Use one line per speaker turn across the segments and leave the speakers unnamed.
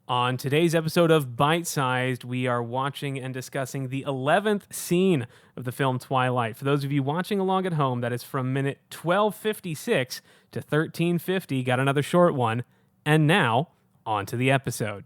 On today's episode of Bite Sized, we are watching and discussing the 11th scene of the film Twilight. For those of you watching along at home, that is from minute 12:56 to 13:50. Got another short one. And now, on to the episode.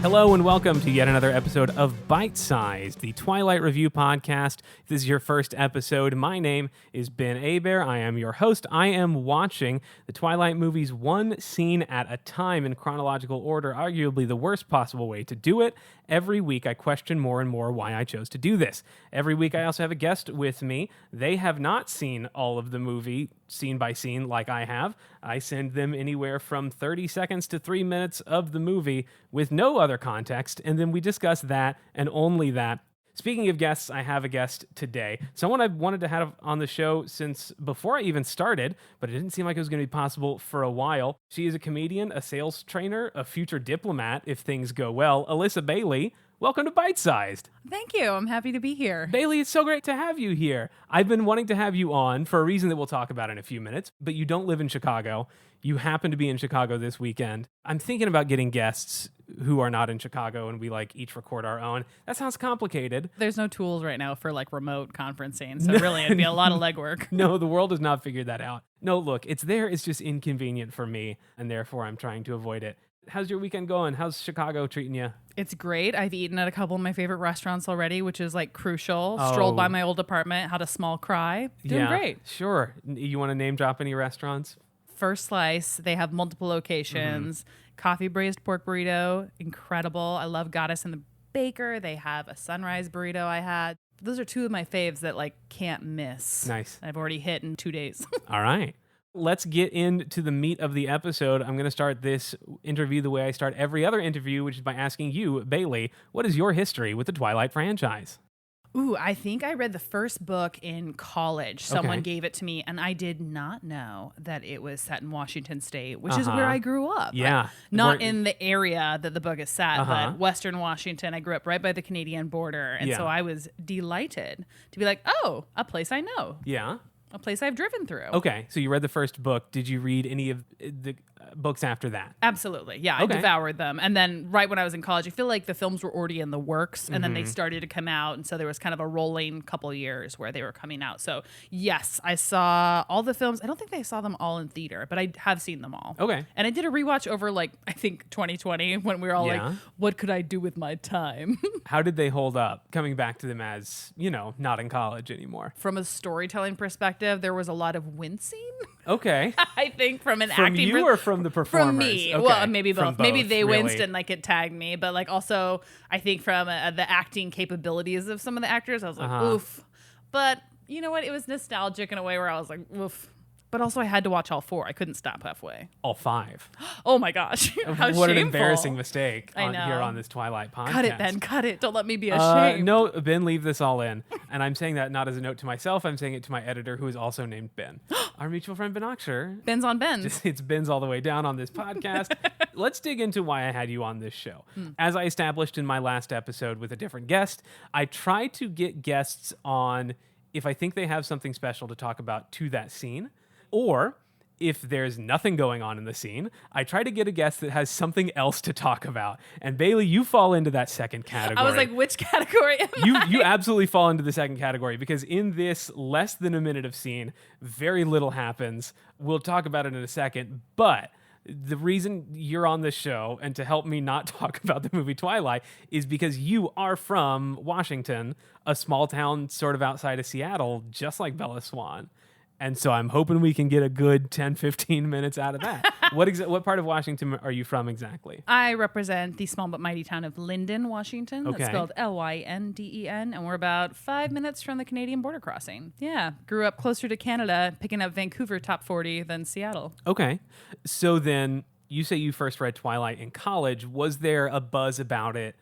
Hello and welcome to yet another episode of Bite Sized, the Twilight Review Podcast. If this is your first episode, my name is Ben Aber. I am your host. I am watching the Twilight movies one scene at a time in chronological order, arguably the worst possible way to do it. Every week I question more and more why I chose to do this. Every week I also have a guest with me. They have not seen all of the movie scene by scene like I have. I send them anywhere from 30 seconds to 3 minutes of the movie with no other context, and then we discuss that and only that. Speaking of guests, I have a guest today. Someone I've wanted to have on the show since before I even started, but it didn't seem like it was going to be possible for a while. She is a comedian, a sales trainer, a future diplomat if things go well. Alyssa Bailey, welcome to Bite Sized.
Thank you. I'm happy to be here.
Bailey, it's so great to have you here. I've been wanting to have you on for a reason that we'll talk about in a few minutes, but you don't live in Chicago. You happen to be in Chicago this weekend. I'm thinking about getting guests who are not in Chicago and we each record our own. That sounds complicated.
There's no tools right now for remote conferencing, so really it'd be a lot of legwork.
No, the world has not figured that out. No, look, it's there. It's just inconvenient for me, and therefore I'm trying to avoid it. How's your weekend going? How's Chicago treating you?
It's great. I've eaten at a couple of my favorite restaurants already, which is crucial. Strolled by my old apartment, had a small cry. Doing great.
Sure. You want to name drop any restaurants?
First Slice. They have multiple locations. Coffee braised pork burrito, incredible. I love Goddess and the Baker. They have a sunrise burrito I had. Those are two of my faves that can't miss.
Nice.
I've already hit in 2 days.
All right. Let's get into the meat of the episode. I'm going to start this interview the way I start every other interview, which is by asking you, Bailey, what is your history with the Twilight franchise?
Ooh, I think I read the first book in college. Someone gave it to me, and I did not know that it was set in Washington State, which is where I grew up.
Yeah.
Not in the area that the book is set, but Western Washington. I grew up right by the Canadian border, and so I was delighted to be like, oh, a place I know.
Yeah.
A place I've driven through.
Okay, so you read the first book. Did you read any of the books after that?
Absolutely. Yeah, I devoured them. And then right when I was in college, I feel like the films were already in the works, and then they started to come out. And so there was kind of a rolling couple years where they were coming out. So yes, I saw all the films. I don't think I saw them all in theater, but I have seen them all.
Okay.
And I did a rewatch over I think 2020 when we were all what could I do with my time?
How did they hold up coming back to them as, not in college anymore?
From a storytelling perspective, there was a lot of wincing.
Okay.
I think from an
from
acting
you or from the performers?
From me.
Okay.
Well, maybe both. Maybe they
really
winced and it tagged me, but also I think from the acting capabilities of some of the actors, I was like, oof. But you know what? It was nostalgic in a way where I was like, oof. But also I had to watch all 4. I couldn't stop halfway.
All 5.
Oh my gosh. How
what
shameful.
An embarrassing mistake
here
on this Twilight podcast.
Cut it, Ben. Cut it. Don't let me be ashamed.
No, Ben, leave this all in. And I'm saying that not as a note to myself. I'm saying it to my editor, who is also named Ben. Our mutual friend, Ben Oxher.
Ben's on Ben's.
It's Ben's all the way down on this podcast. Let's dig into why I had you on this show. As I established in my last episode with a different guest, I try to get guests on if I think they have something special to talk about to that scene, or if there's nothing going on in the scene, I try to get a guest that has something else to talk about. And Bailey, you fall into that second category.
I was like, which category am I?
You absolutely fall into the second category, because in this less than a minute of scene, very little happens. We'll talk about it in a second, but the reason you're on this show and to help me not talk about the movie Twilight is because you are from Washington, a small town sort of outside of Seattle, just like Bella Swan. And so I'm hoping we can get a good 10, 15 minutes out of that. What part of Washington are you from exactly?
I represent the small but mighty town of Lynden, Washington.
Okay.
That's spelled Lynden, and we're about 5 minutes from the Canadian border crossing. Yeah, grew up closer to Canada, picking up Vancouver top 40 than Seattle.
Okay. So then you say you first read Twilight in college. Was there a buzz about it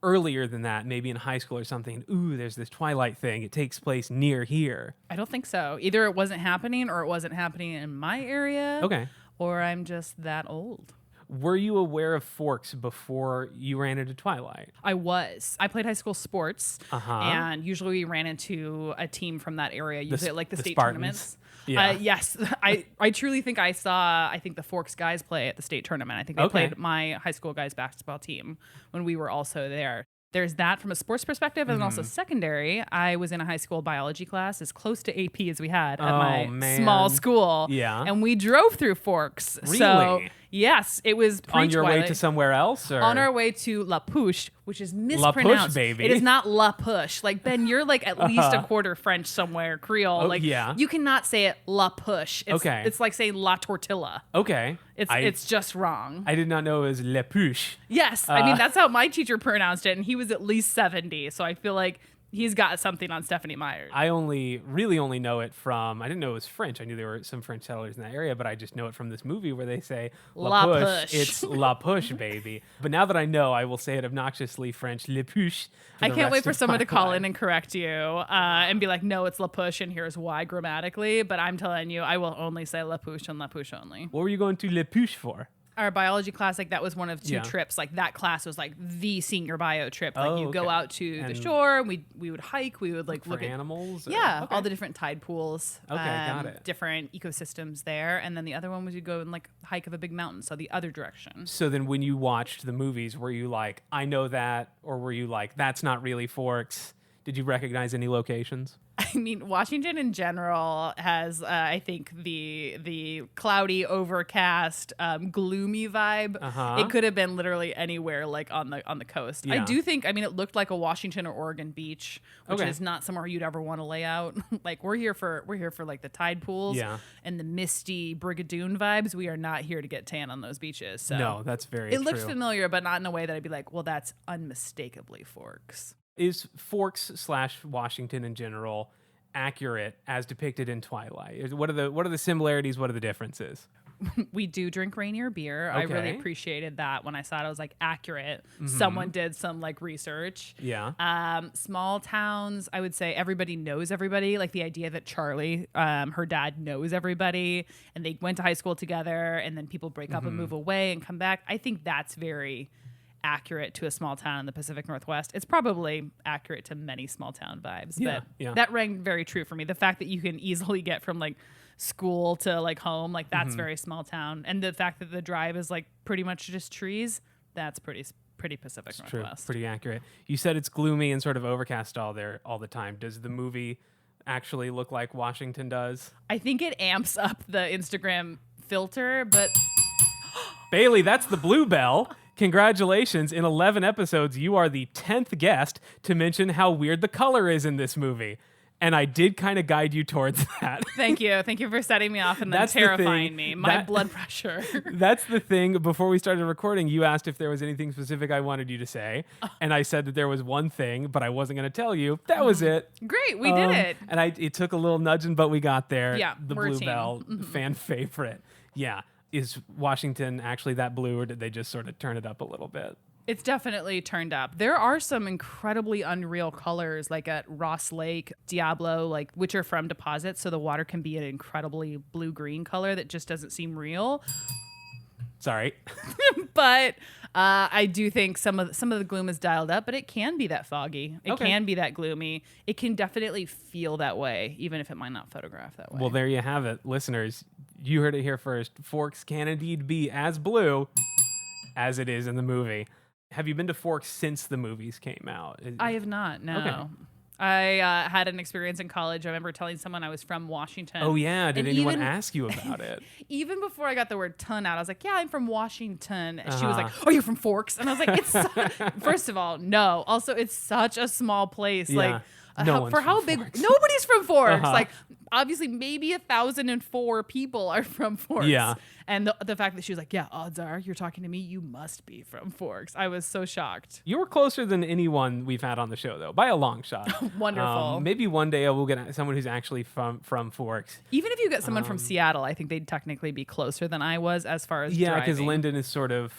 earlier than that, maybe in high school or something? Ooh, there's this Twilight thing. It takes place near here.
I don't think so. Either it wasn't happening or it wasn't happening in my area.
Okay.
Or I'm just that old.
Were you aware of Forks before you ran into Twilight?
I was. I played high school sports,
Uh-huh.
and usually we ran into a team from that area, usually at like the state
Spartans.
tournaments.
Yeah.
Yes, I truly think I saw, I think the Forks guys play at the state tournament. I think they played my high school guys basketball team when we were also there. There's that from a sports perspective, and then also secondary. I was in a high school biology class, as close to AP as we had at my small school.
Yeah.
And we drove through Forks.
Really?
So, yes, it was
On your way to somewhere else? Or?
On our way to La Push, which is mispronounced.
La Push, baby.
It is not La Push. Like, Ben, you're like at least a quarter French somewhere, Creole. Like,
yeah.
you cannot say it La Push. It's,
Okay.
It's like saying La Tortilla.
Okay.
It's just wrong.
I did not know it was Le Push.
Yes. I mean, that's how my teacher pronounced it, and he was at least 70. So I feel like he's got something on Stephanie Myers.
I really only know it from, I didn't know it was French. I knew there were some French settlers in that area, but I just know it from this movie where they say
La
Push.
Push.
It's La Push, baby. But now that I know, I will say it obnoxiously French, Le Push.
I can't wait for someone to call in and correct you and be like, no, it's La Push, and here's why grammatically. But I'm telling you, I will only say La Push and La Push only.
What were you going to Le Push for?
Our biology class, like that was one of two
Yeah.
trips. Like that class was like the senior bio trip. Like you go
okay.
out to
And
the shore, we would hike, we would like
For
look at
animals? Or-
yeah,
okay.
all the different tide pools.
Okay, got it.
Different ecosystems there. And then the other one was you go and like hike of a big mountain. So the other direction.
So then when you watched the movies, were you like, I know that? Or were you like, that's not really Forks? Did you recognize any locations?
I mean, Washington in general has, I think, the cloudy, overcast, gloomy vibe.
Uh-huh.
It could have been literally anywhere, like on the coast. I
Yeah.
do think. I mean, it looked like a Washington or Oregon beach, which
Okay.
is not somewhere you'd ever want to lay out. Like we're here for like the tide pools
Yeah.
and the misty Brigadoon vibes. We are not here to get tan on those beaches. So
No, that's very
it looks
true.
familiar, but not in a way that I'd be like, well, that's unmistakably Forks.
Is Forks/Washington in general accurate as depicted in Twilight? What are the similarities? What are the differences?
We do drink Rainier beer. I really
Okay.
appreciated that when I saw it. I was like, accurate. Someone did some like research.
Yeah.
Small towns, I would say everybody knows everybody. Like the idea that Charlie, her dad knows everybody, and they went to high school together, and then people break up and move away and come back. I think that's very accurate to a small town in the Pacific Northwest. It's probably accurate to many small town vibes,
Yeah,
but
yeah.
that rang very true for me. The fact that you can easily get from like school to like home, like that's very small town, and the fact that the drive is like pretty much just trees, that's pretty Pacific
True.
Northwest.
Pretty accurate. You said it's gloomy and sort of overcast all the time. Does the movie actually look like Washington does?
I think it amps up the Instagram filter, but
Bailey, that's the blue bell. Congratulations. In 11 episodes, you are the 10th guest to mention how weird the color is in this movie. And I did kind of guide you towards that.
thank you for setting me off and then
That's the thing.
terrifying me. My blood pressure.
That's the thing. Before we started recording, you asked if there was anything specific I wanted you to say. And I said that there was one thing, but I wasn't going to tell you. That was it.
Great, we did it.
And it took a little nudging, but we got there.
Yeah,
the
we're a
blue
team.
bell, fan favorite. Yeah. Is Washington actually that blue, or did they just sort of turn it up a little bit?
It's definitely turned up. There are some incredibly unreal colors, like at Ross Lake, Diablo, like which are from deposits, so the water can be an incredibly blue-green color that just doesn't seem real.
Sorry.
But I do think some of the gloom is dialed up, but it can be that foggy. It
Okay.
can be that gloomy. It can definitely feel that way, even if it might not photograph that way.
Well, there you have it, listeners. You heard it here first. Forks can indeed be as blue as it is in the movie. Have you been to Forks since the movies came out?
I have not, no.
Okay.
I had an experience in college. I remember telling someone I was from Washington.
Oh, yeah. Did
And
anyone
even-
ask you about it?
Even before I got the word ton out, I was like, yeah, I'm from Washington. And she was
Uh-huh.
like, oh, you're from Forks? And I was like, it's first of all, no. Also, it's such a small place.
Yeah.
Like,
No one's
for how
from
big?
Forks.
Nobody's from Forks.
Uh-huh.
Like, obviously, maybe 1,004 people are from Forks.
Yeah.
And the fact that she was like, yeah, odds are you're talking to me, you must be from Forks. I was so shocked.
You were closer than anyone we've had on the show, though, by a long shot.
Wonderful.
Maybe one day we'll get someone who's actually from Forks.
Even if you get someone from Seattle, I think they'd technically be closer than I was as far as
Yeah, because
driving.
Linden is sort of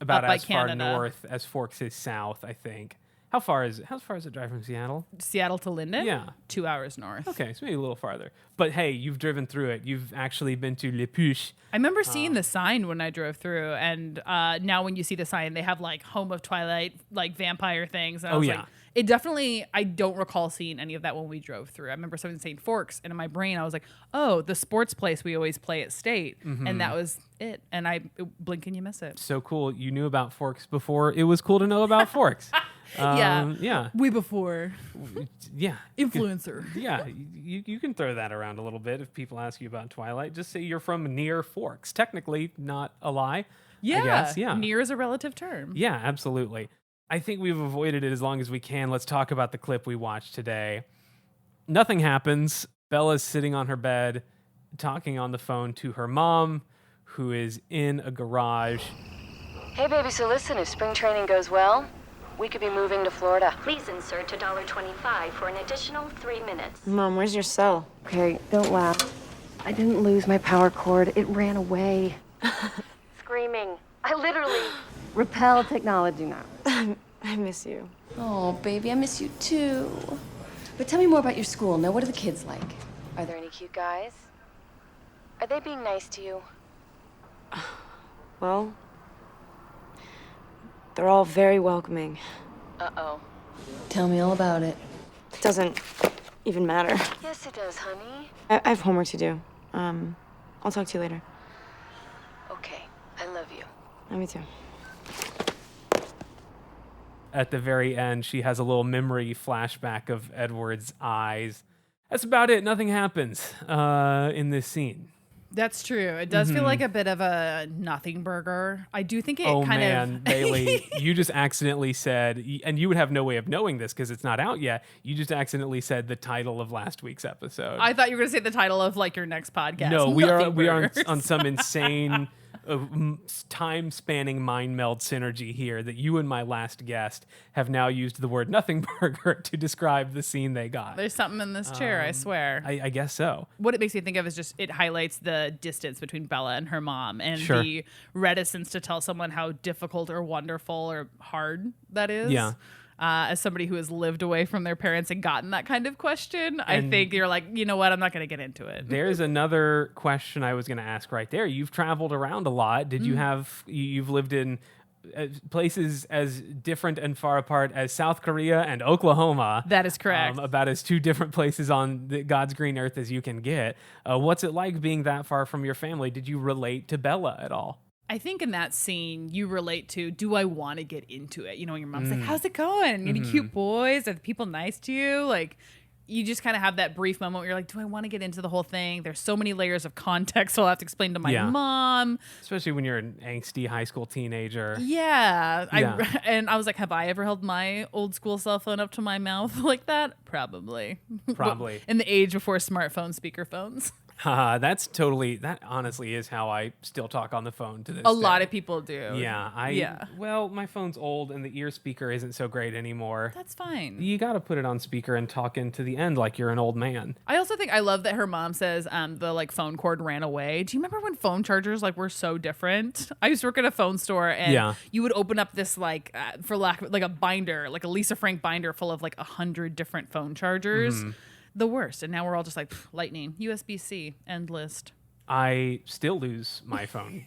about
Up by
as far
Canada.
north as Forks is south, I think. How far is it drive from Seattle?
Seattle to Linden?
Yeah.
2 hours north.
Okay, so maybe a little farther. But hey, you've driven through it. You've actually been to Le Puche.
I remember seeing the sign when I drove through, and now when you see the sign, they have like Home of Twilight, like vampire things. And I was like, it definitely, I don't recall seeing any of that when we drove through. I remember someone saying Forks, and in my brain, I was like, oh, the sports place we always play at State. And that was it. And I blink and you miss it.
So cool. You knew about Forks before it was cool to know about Forks. Yeah.
Way before.
Yeah.
Influencer.
Yeah. You can throw that around a little bit if people ask you about Twilight. Just say you're from near Forks. Technically, not a lie.
Yeah.
I guess. Yeah.
Near is a relative term.
Yeah, absolutely. I think we've avoided it as long as we can. Let's talk about the clip we watched today. Nothing happens. Bella's sitting on her bed, talking on the phone to her mom, who is in a garage.
Hey, baby, so listen, if spring training goes well, we could be moving to Florida.
Please insert $1.25 for an additional 3 minutes.
Mom, where's your cell? Okay, don't laugh. I didn't lose my power cord. It ran away. Screaming. I literally... Repel technology now. I miss you.
Oh, baby, I miss you too. But tell me more about your school. Now, what are the kids like?
Are there any cute guys? Are they being nice to you?
Well, they're all very welcoming.
Uh-oh.
Tell me all about it.
It doesn't even matter.
Yes, it does, honey.
I have homework to do. I'll talk to you later.
Okay, I love you.
Me too.
At the very end, she has a little memory flashback of Edward's eyes. That's about it. Nothing happens in this scene.
That's true. It does feel like a bit of a nothing burger. I do think it
Bailey, you just accidentally said, and you would have no way of knowing this because it's not out yet. You just accidentally said the title of last week's episode.
I thought you were going to say the title of like your next podcast.
No, we are
Burgers.
on some insane time-spanning mind meld synergy here that you and my last guest have now used the word nothing burger to describe the scene they got.
There's something in this chair, I swear.
I guess so.
What it makes me think of is just it highlights the distance between Bella and her mom and the reticence to tell someone how difficult or wonderful or hard that is.
Yeah.
As somebody who has lived away from their parents and gotten that kind of question, I think you're like, you know what? I'm not going to get into it.
There's another question I was going to ask right there. You've traveled around a lot. Did you have, you've lived in places as different and far apart as South Korea and Oklahoma.
That is correct.
About as two different places on God's green earth as you can get. What's it like being that far from your family? Did you relate to Bella at all?
I think in that scene, you relate to, do I want to get into it? You know, when your mom's like, how's it going? Any cute boys? Are the people nice to you? Like, you just kind of have that brief moment where you're like, do I want to get into the whole thing? There's so many layers of context, so I'll have to explain to my mom.
Especially when you're an angsty high school teenager.
Yeah. And I was like, have I ever held my old school cell phone up to my mouth like that? Probably. In the age before smartphone speakerphones.
That honestly is how I still talk on the phone to this day.
A lot of people do.
Yeah. Well, my phone's old and the ear speaker isn't so great anymore.
That's fine.
You got to put it on speaker and talk into the end like you're an old man.
I also think I love that her mom says the like phone cord ran away. Do you remember when phone chargers like were so different? I used to work at a phone store and you would open up this like for lack of like a binder, like a Lisa Frank binder full of like 100 different phone chargers. The worst. And now we're all just like, lightning, USB-C, end list.
I still lose my phone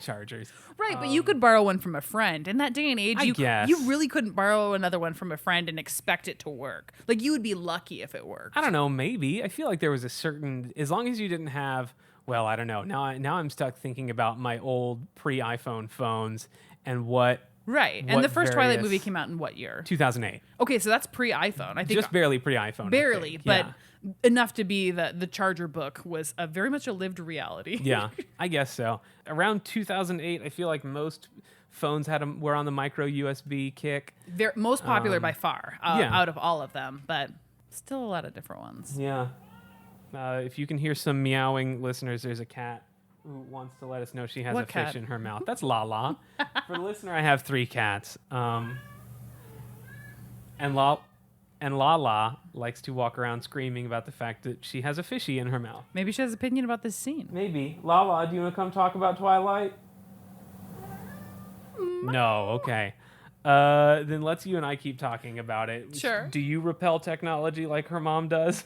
chargers.
Right, but you could borrow one from a friend. In that day and age, you really couldn't borrow another one from a friend and expect it to work. Like, you would be lucky if it worked.
I don't know, maybe. I feel like there was a certain, as long as you didn't have, well, I don't know. Now I'm stuck thinking about my old pre-iPhone phones and what.
Right. And the first Twilight movie came out in what year?
2008.
Okay, so that's pre-iPhone. I think
just barely pre-iPhone.
Barely, but enough to be the Charger book was very much a lived reality.
Yeah, I guess so. Around 2008, I feel like most phones were on the micro USB kick.
They're most popular by far out of all of them, but still a lot of different ones.
Yeah. If you can hear some meowing, listeners, there's a cat who wants to let us know she has a fish in her mouth. That's Lala. For the listener, I have 3 cats. And Lala likes to walk around screaming about the fact that she has a fishy in her mouth.
Maybe she has an opinion about this scene.
Maybe. Lala, do you want to come talk about Twilight? No, okay. Then let's you and I keep talking about it.
Sure.
Do you repel technology like her mom does?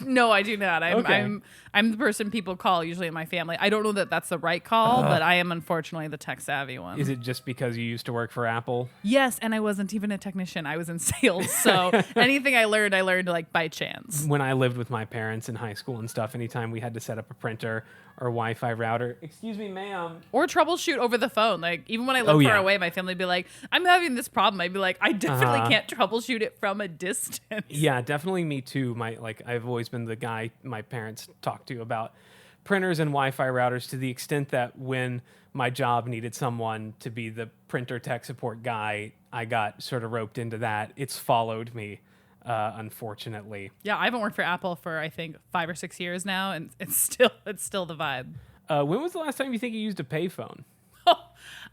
No, I do not.
Okay.
I'm the person people call usually in my family. I don't know that that's the right call, but I am unfortunately the tech savvy one.
Is it just because you used to work for Apple?
Yes, and I wasn't even a technician. I was in sales. So anything I learned like by chance.
When I lived with my parents in high school and stuff, anytime we had to set up a printer or Wi-Fi router, excuse me, ma'am.
Or troubleshoot over the phone. Like even when I lived far away, my family would be like, I'm having this problem. I'd be like, I definitely can't troubleshoot it from a distance.
Yeah, definitely me too. I've always been the guy my parents talked to about printers and Wi-Fi routers, to the extent that when my job needed someone to be the printer tech support guy, I got sort of roped into that. It's followed me, unfortunately.
Yeah, I haven't worked for Apple for I think 5 or 6 years now, and it's still the vibe.
When was the last time you think you used a payphone?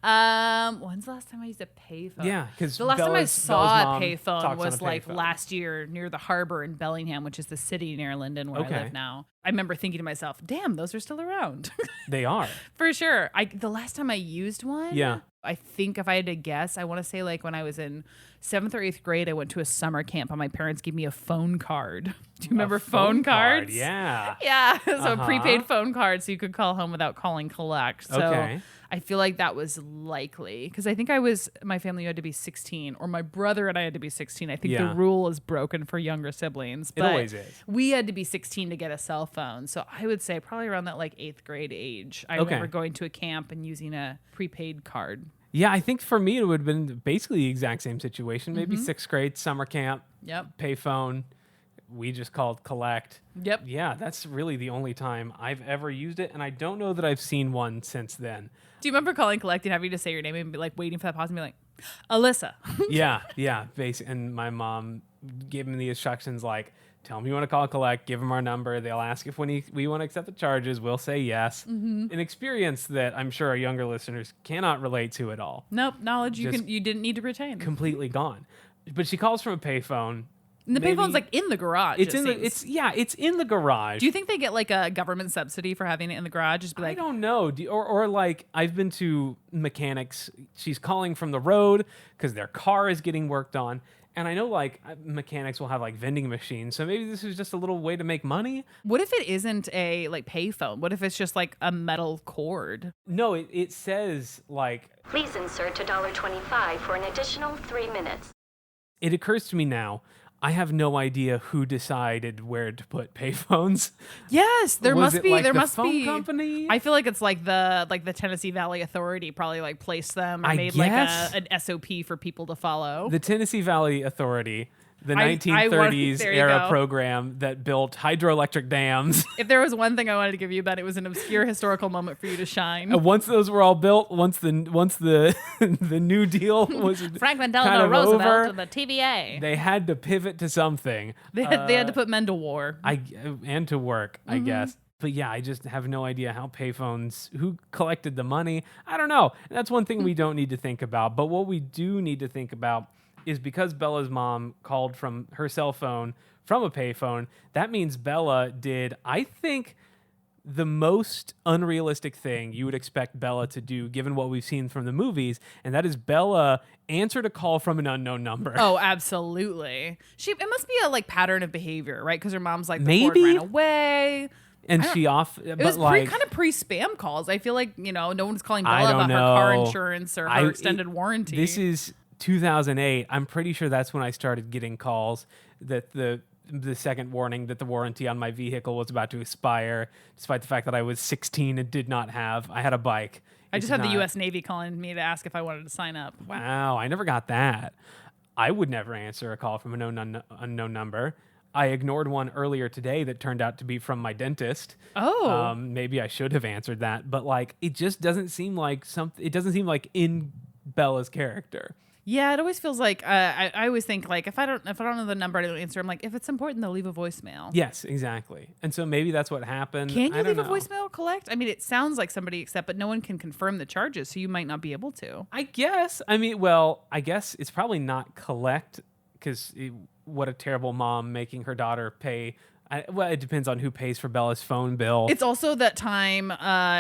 When's the last time I used a payphone?
Yeah, because
the last time I saw a payphone was
payphone.
last year near the harbor in Bellingham, which is the city near Linden where I live now. I remember thinking to myself, damn, those are still around.
They are.
For sure. The last time I used one,
Yeah.
I think if I had to guess, I want to say like when I was in 7th or 8th grade, I went to a summer camp and my parents gave me a phone card. Do you remember phone cards?
Yeah.
Yeah. So a prepaid phone card so you could call home without calling collect. So
Okay.
I feel like that was likely because I think my family had to be 16 or my brother and I had to be 16. I think the rule is broken for younger siblings. But
It always is.
We had to be 16 to get a cell phone. So I would say probably around that like 8th grade age. I remember going to a camp and using a prepaid card.
Yeah, I think for me it would have been basically the exact same situation. Maybe 6th grade, summer camp, payphone. We just called collect.
Yep.
Yeah, that's really the only time I've ever used it, and I don't know that I've seen one since then.
Do you remember calling collect and having to say your name and be like waiting for that pause and be like, Alyssa?
yeah. And my mom gave me the instructions like, tell them you want to call collect, give them our number. They'll ask if we want to accept the charges. We'll say yes. An experience that I'm sure our younger listeners cannot relate to at all.
Nope, knowledge you
Just
didn't need to retain.
Completely gone. But she calls from a payphone.
And the payphone's like in the garage.
It's in the garage.
Do you think they get like a government subsidy for having it in the garage? Just be like,
I don't know. Or like I've been to mechanics. She's calling from the road because their car is getting worked on. And I know like mechanics will have like vending machines. So maybe this is just a little way to make money.
What if it isn't a like payphone? What if it's just like a metal cord?
No, it says like,
Please insert $1.25 for an additional 3 minutes.
It occurs to me now, I have no idea who decided where to put payphones.
Yes, there
Was
must
it
be.
like
There
the
must
phone
be.
company?
I feel like it's like the Tennessee Valley Authority probably like placed them or
I
made
guess.
like an SOP for people to follow.
The Tennessee Valley Authority, the
I
1930s
there you
era
go.
program that built hydroelectric dams.
If there was one thing I wanted to give you, Ben, it was an obscure historical moment for you to shine.
Once those were all built, once the the New Deal was
Franklin
kind
Delano
of
Roosevelt
over,
and the TVA.
they had to pivot to something.
They had to put men to war.
And to work, I guess. But yeah, I just have no idea how payphones, who collected the money. I don't know. That's one thing we don't need to think about. But what we do need to think about is because Bella's mom called from her cell phone from a payphone, that means Bella did, I think, the most unrealistic thing you would expect Bella to do, given what we've seen from the movies, and that is Bella answered a call from an unknown number.
Oh, absolutely. It must be a like pattern of behavior, right? Because her mom's like, the
Maybe.
cord ran away.
And she off,
It
but
was
like
kind of pre-spam calls. I feel like, no one's calling
I
Bella
don't
about her car
know.
insurance or her extended warranty.
This is 2008. I'm pretty sure that's when I started getting calls that the second warning that the warranty on my vehicle was about to expire, despite the fact that I was 16 and did not have. I had a bike.
I just had the U.S. Navy calling me to ask if I wanted to sign up.
Wow, I never got that. I would never answer a call from an unknown number. I ignored one earlier today that turned out to be from my dentist.
Oh.
Maybe I should have answered that, but like it just doesn't seem like something. It doesn't seem like in Bella's character.
Yeah, it always feels like I always think like if I don't know the number, I don't answer. I'm like, if it's important, they'll leave a voicemail.
Yes, exactly. And so maybe that's what happened.
Can you
I don't
leave a
know.
voicemail collect? I mean, it sounds like somebody accept, but no one can confirm the charges, so you might not be able to.
I guess. I mean, well, I guess it's probably not collect because what a terrible mom making her daughter pay. Well, it depends on who pays for Bella's phone bill.
It's also that time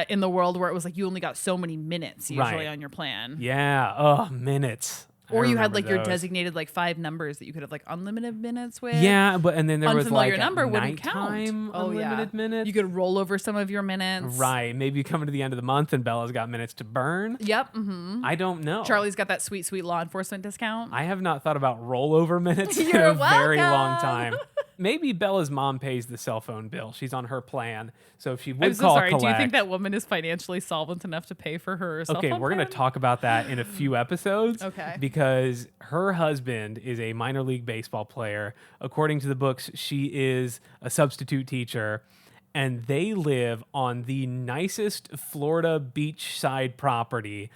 in the world where it was like you only got so many minutes usually
Right.
on your plan.
Yeah. Oh, minutes.
Or you had like your
those.
designated like 5 numbers that you could have like unlimited minutes with.
Yeah, but and then there was
Unfamiliar
like
number wouldn't
nighttime
count.
unlimited minutes.
You could roll over some of your minutes.
Right. Maybe you come to the end of the month and Bella's got minutes to burn.
Yep. Mm-hmm.
I don't know.
Charlie's got that sweet, sweet law enforcement discount.
I have not thought about rollover minutes in
You're
a very long
welcome.
time. Maybe Bella's mom pays the cell phone bill. She's on her plan. So if she would
I'm so
call
sorry.
collect.
Do you think that woman is financially solvent enough to pay for her cell
Okay,
phone
we're going to
plan?
talk about that in a few episodes.
Okay.
Because her husband is a minor league baseball player. According to the books, she is a substitute teacher. And they live on the nicest Florida beachside property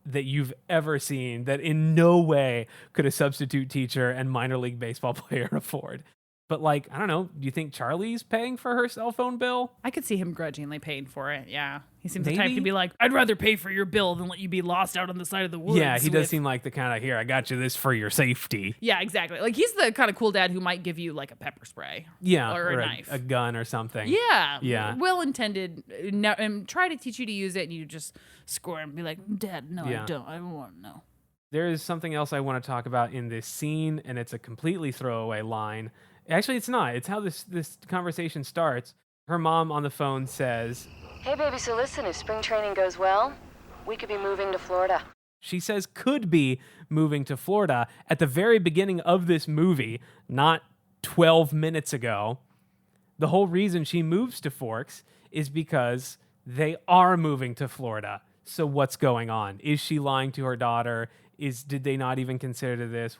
that you've ever seen, that in no way could a substitute teacher and minor league baseball player afford. But like, I don't know, do you think Charlie's paying for her cell phone bill?
I could see him grudgingly paying for it. Yeah. He seems the type
Maybe?
to be like, I'd rather pay for your bill than let you be lost out on the side of the woods.
Yeah, he does
with-"
seem like the kind of, here, I got you this for your safety.
Yeah, exactly. Like he's the kind of cool dad who might give you like a pepper spray.
Yeah,
Or a knife.
a gun or something.
Yeah.
Yeah.
Well intended. And try to teach you to use it and you just score and be like, Dad, no,
Yeah.
I don't want to know.
There is something else I want to talk about in this scene, and it's a completely throwaway line. Actually, it's not. It's how this conversation starts. Her mom on the phone says,
Hey, baby, so listen, if spring training goes well, we could be moving to Florida.
she says could be moving to Florida at the very beginning of this movie, not 12 minutes ago. The whole reason she moves to Forks is because they are moving to Florida. So what's going on? Is she lying to her daughter? Did they not even consider this?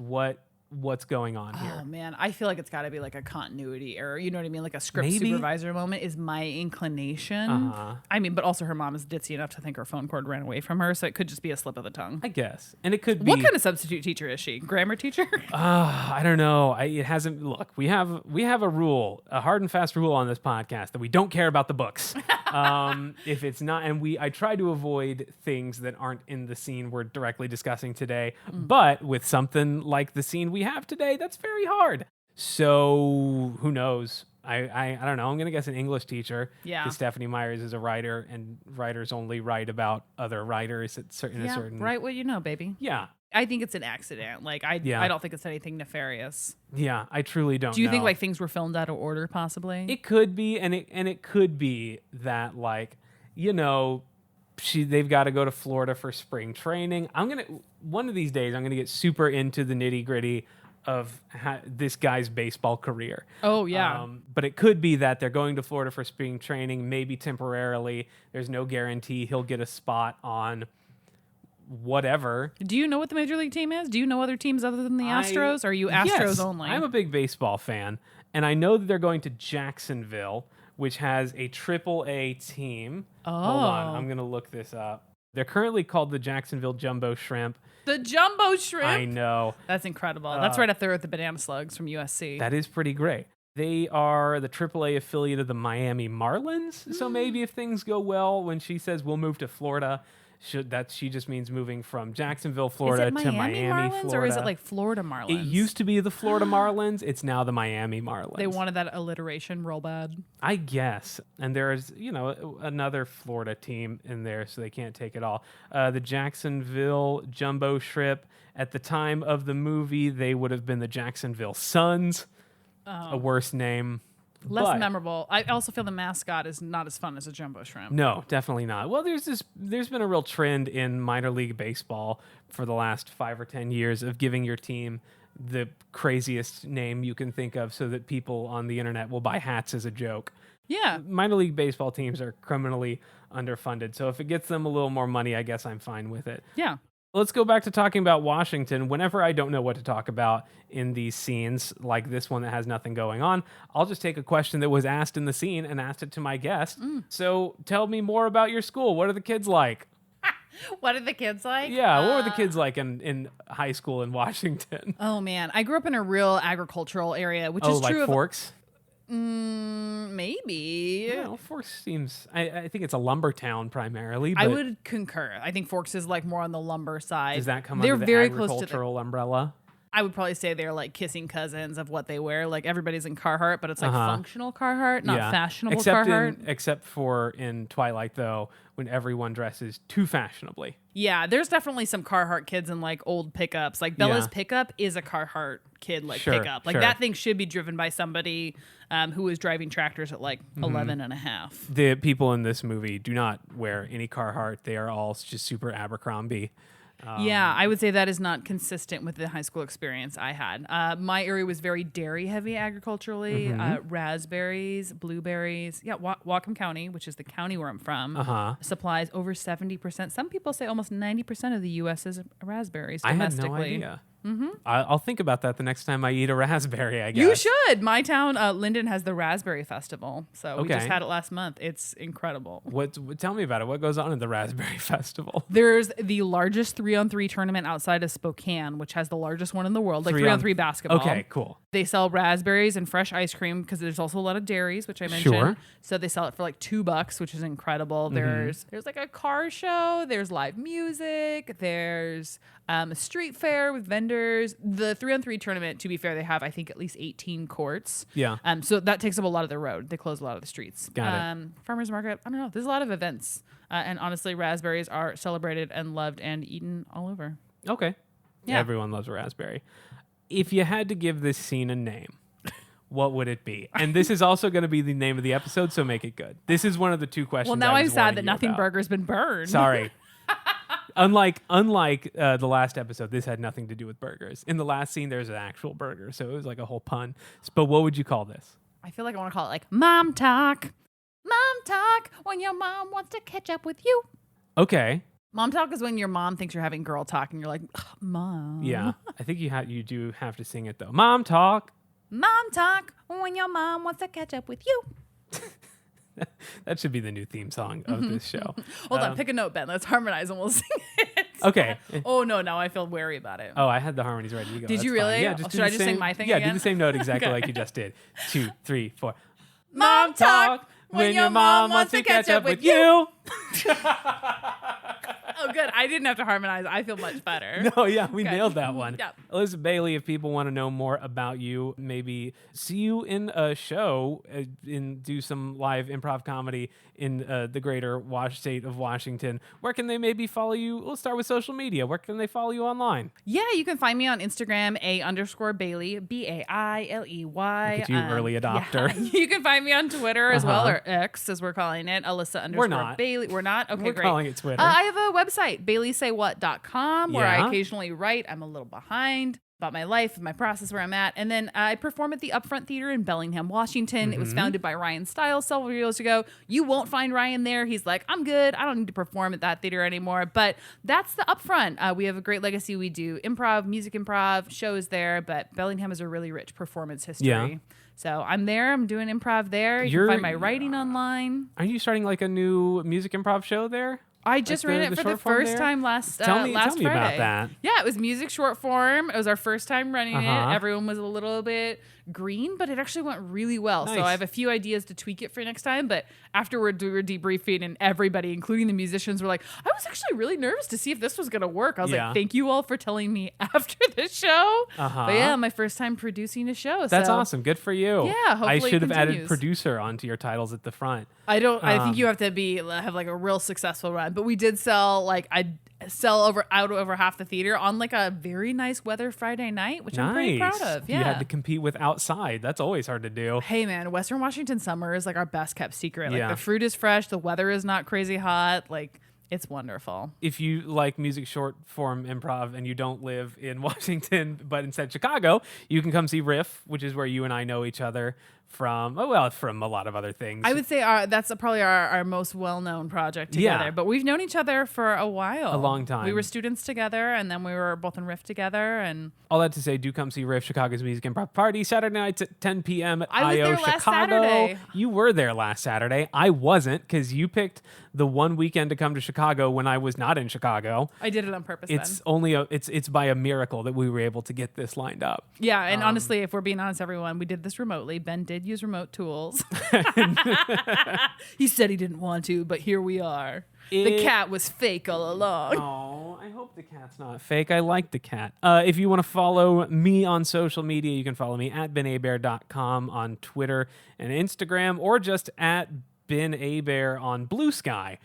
What's going on here?
Oh man, I feel like it's got to be like a continuity error. You know what I mean? Like a script
Maybe.
supervisor moment is my inclination.
Uh-huh.
I mean, but also her mom is ditzy enough to think her phone cord ran away from her, so it could just be a slip of the tongue.
I guess. And it could be.
What kind of substitute teacher is she? Grammar teacher?
I don't know. It hasn't. Look, we have a rule, a hard and fast rule on this podcast that we don't care about the books. If it's not, and I try to avoid things that aren't in the scene we're directly discussing today. But with something like the scene we have today, that's very hard. So who knows? I don't know. I'm gonna guess an English teacher.
Yeah.
Because Stephanie Myers is a writer, and writers only write about other writers at a certain.
Right. What you know, baby.
Yeah.
I think it's an accident. Like I don't think it's anything nefarious.
Yeah. I truly don't.
Do you think
know.
like things were filmed out of order, possibly?
It could be, and it could be that, like, you know, they've got to go to Florida for spring training. One of these days I'm gonna get super into the nitty gritty of this guy's baseball career.
Oh yeah.
But it could be that they're going to Florida for spring training, maybe temporarily. There's no guarantee he'll get a spot on whatever.
Do you know what the major league team is? Do you know other teams other than the Astros? Or are you Astros
Yes,
only?
I'm a big baseball fan, and I know that they're going to Jacksonville, which has a AAA team.
Oh.
Hold on, I'm going to look this up. They're currently called the Jacksonville Jumbo Shrimp.
The Jumbo Shrimp.
I know.
That's incredible. That's right up there with the Banana Slugs from USC.
That is pretty great. They are the AAA affiliate of the Miami Marlins. So maybe if things go well, when she says we'll move to Florida, she just means moving from Jacksonville, Florida,
is it
to
Miami
Miami,
Marlins,
Florida.
or is it like Florida Marlins?
It used to be the Florida Marlins. It's now the Miami Marlins.
They wanted that alliteration real bad.
I guess. And there's, another Florida team in there, so they can't take it all. The Jacksonville Jumbo Shrimp. At the time of the movie, they would have been the Jacksonville Suns. A worse name.
Less
but-
memorable. I also feel the mascot is not as fun as a Jumbo Shrimp.
No, definitely not. Well, there's been a real trend in minor league baseball for the last 5 or 10 years of giving your team the craziest name you can think of so that people on the internet will buy hats as a joke.
Yeah.
Minor league baseball teams are criminally underfunded, so if it gets them a little more money, I guess I'm fine with it.
Yeah.
Let's go back to talking about Washington. Whenever I don't know what to talk about in these scenes, like this one that has nothing going on, I'll just take a question that was asked in the scene and ask it to my guest. So tell me more about your school. What are the kids like?
What are the kids like?
Yeah, what were the kids like in high school in Washington?
Oh man, I grew up in a real agricultural area, which is
like
true
Forks?
Maybe.
Yeah, well, Forks seems... I think it's a lumber town primarily. But
I would concur. I think Forks is like more on the lumber side.
does that come
They're
under the
very close to
agricultural umbrella?
I would probably say they're like kissing cousins of what they wear. Like everybody's in Carhartt, but it's like functional Carhartt, not fashionable Carhartt.
Except for in Twilight, though, when everyone dresses too fashionably.
Yeah, there's definitely some Carhartt kids in like old pickups. Like Bella's pickup is a Carhartt kid pickup. Like that thing should be driven by somebody who was driving tractors at like 11 and a half.
The people in this movie do not wear any Carhartt. They are all just super Abercrombie.
Yeah, I would say that is not consistent with the high school experience I had. My area was very dairy heavy agriculturally. Raspberries, blueberries. Yeah, Whatcom County, which is the county where I'm from, supplies over 70%. Some people say almost 90% of the U.S.'s raspberries domestically.
I had no idea. I'll think about that the next time I eat a raspberry, I guess.
You should. My town, Linden, has the Raspberry Festival. So we just had it last month. It's incredible.
Tell me about it. What goes on at the Raspberry Festival?
There's the largest 3-on-3 tournament outside of Spokane, which has the largest one in the world, like 3-on-3 basketball.
Okay, cool.
They sell raspberries and fresh ice cream because there's also a lot of dairies, which I mentioned.
Sure.
So they sell it for like $2, which is incredible. There's like a car show. There's live music. There's a street fair with vendors. The 3-on-3 tournament, to be fair, they have, I think, at least 18 courts.
Yeah.
So that takes up a lot of the road. They close a lot of the streets.
Got it.
Farmers market, I don't know. There's a lot of events. And honestly, raspberries are celebrated and loved and eaten all over.
Okay.
Yeah.
Everyone loves a raspberry. If you had to give this scene a name, what would it be? And this is also going to be the name of the episode, so make it good. This is one of the two questions.
Well, now
I
I'm
was
sad
warning
that
you
Nothing
about.
Burger's been burned.
Sorry. Unlike the last episode, this had nothing to do with burgers. In the last scene, there's an actual burger, so it was like a whole pun. But what would you call this?
I feel like I want to call it like Mom Talk. Mom Talk, when your mom wants to catch up with you.
Okay.
Mom Talk is when your mom thinks you're having girl talk and you're like, Mom.
Yeah. I think you do have to sing it, though. Mom Talk.
Mom Talk, when your mom wants to catch up with you.
That should be the new theme song of this show.
Hold on, pick a note, Ben. Let's harmonize and we'll sing it.
Okay.
Oh, no, now I feel wary about it.
Oh, I had the harmonies ready to go.
Did
That's
you really?
fine. Yeah,
Should I just sing my thing
Yeah,
again?
do the same note exactly like you just did. 2, 3, 4.
Mom Talk, when your mom wants to catch up with you. Oh, good. I didn't have to harmonize. I feel much better.
No, yeah, we
Okay.
nailed that one.
Yep.
Alyssa Bailey, if people want to know more about you, maybe see you in a show, do some live improv comedy in the greater state of Washington, where can they maybe follow you? Let's start with social media. Where can they follow you online?
Yeah, you can find me on Instagram, _Bailey, Bailey.
Look at you, early adopter.
Yeah. You can find me on Twitter as well, or X as we're calling it, Alyssa
not.
Bailey. We're not? Okay,
We're
great.
calling it Twitter.
I have a website, BaileySayWhat.com, where
Yeah.
I occasionally write. I'm a little behind about my life, my process, where I'm at. And then I perform at the Upfront Theater in Bellingham, Washington. It was founded by Ryan Stiles several years ago. You won't find Ryan there. He's like, I'm good. I don't need to perform at that theater anymore. But that's the Upfront. We have a great legacy. We do improv, music improv, shows there. But Bellingham has a really rich performance history.
Yeah.
So I'm there. I'm doing improv there. You can find my writing online.
Are you starting like a new music improv show there?
I just ran it for the
short form
first
there?
time last
Tell me
Friday.
about that.
Yeah, it was music short form. It was our first time running
Uh-huh.
it. Everyone was a little bit green, but it actually went really well.
Nice.
So I have a few ideas to tweak it for next time. But afterward, we were debriefing, and everybody, including the musicians, were like, I was actually really nervous to see if this was going to work. I was
Yeah.
like, thank you all for telling me after the show.
Uh-huh.
But yeah, my first time producing a show.
That's
so
awesome. Good for you.
Yeah,
I
hopefully
should
it
have added
continues.
producer onto your titles at the front.
I think you have to have like a real successful run. But we did sell out over half the theater on like a very nice weather Friday night, which I'm pretty proud of. Yeah.
You had to compete with outside. That's always hard to do.
Hey man, Western Washington summer is like our best kept secret. Like
Yeah.
the fruit is fresh, the weather is not crazy hot. Like it's wonderful.
If you like music short form improv and you don't live in Washington, but instead Chicago, you can come see Riff, which is where you and I know each other from a lot of other things.
I would say that's probably our most well-known project together.
Yeah.
But we've known each other for a while.
A long time.
We were students together, and then we were both in Riff together. And
All that to say, do come see Riff, Chicago's music improv party, Saturday nights at 10 p.m. at
I was
IO
there last
Chicago.
Saturday.
You were there last Saturday. I wasn't, because you picked the one weekend to come to Chicago when I was not in Chicago.
I did it on purpose.
It's
then.
only it's by a miracle that we were able to get this lined up.
Yeah, and honestly, if we're being honest, everyone, we did this remotely. Ben did did use remote tools. He said he didn't want to, but here we are. The cat was fake all along.
Oh, I hope the cat's not fake. I like the cat. If you want to follow me on social media, you can follow me at benabear.com on Twitter and Instagram, or just at benabear on Blue Sky,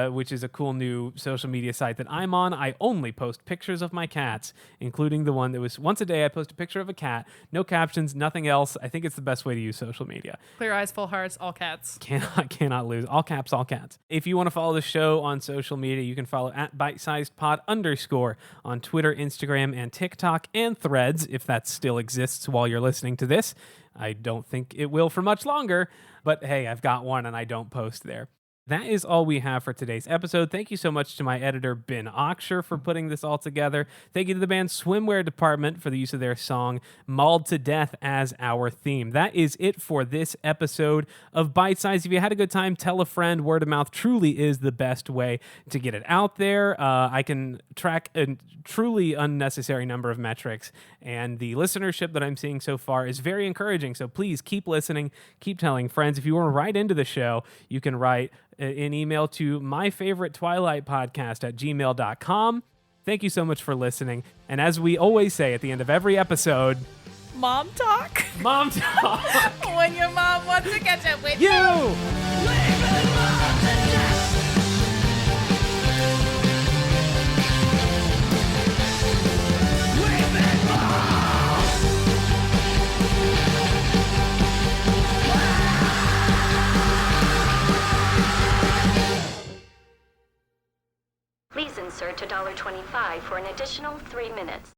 which is a cool new social media site that I'm on. I only post pictures of my cats, including the one that was once a day. I post a picture of a cat, no captions, nothing else. I think it's the best way to use social media.
Clear eyes, full hearts, all cats.
Cannot lose. All caps, all cats. If you want to follow the show on social media, you can follow at bitesizedpod_ on Twitter, Instagram, and TikTok, and Threads, if that still exists while you're listening to this. I don't think it will for much longer, but hey, I've got one and I don't post there. That is all we have for today's episode. Thank you so much to my editor, Ben Oxher, for putting this all together. Thank you to the band Swimwear Department for the use of their song Mauled to Death as our theme. That is it for this episode of Bite Size. If you had a good time, tell a friend. Word of mouth truly is the best way to get it out there. I can track a truly unnecessary number of metrics, and the listenership that I'm seeing so far is very encouraging. So please keep listening, keep telling friends. If you want to write into the show, you can write an email to myfavoritetwilightpodcast@gmail.com. Thank you so much for listening. And as we always say at the end of every episode,
Mom talk.
Mom talk.
When your mom wants to catch up with
You!
Please insert $1.25 for an additional 3 minutes.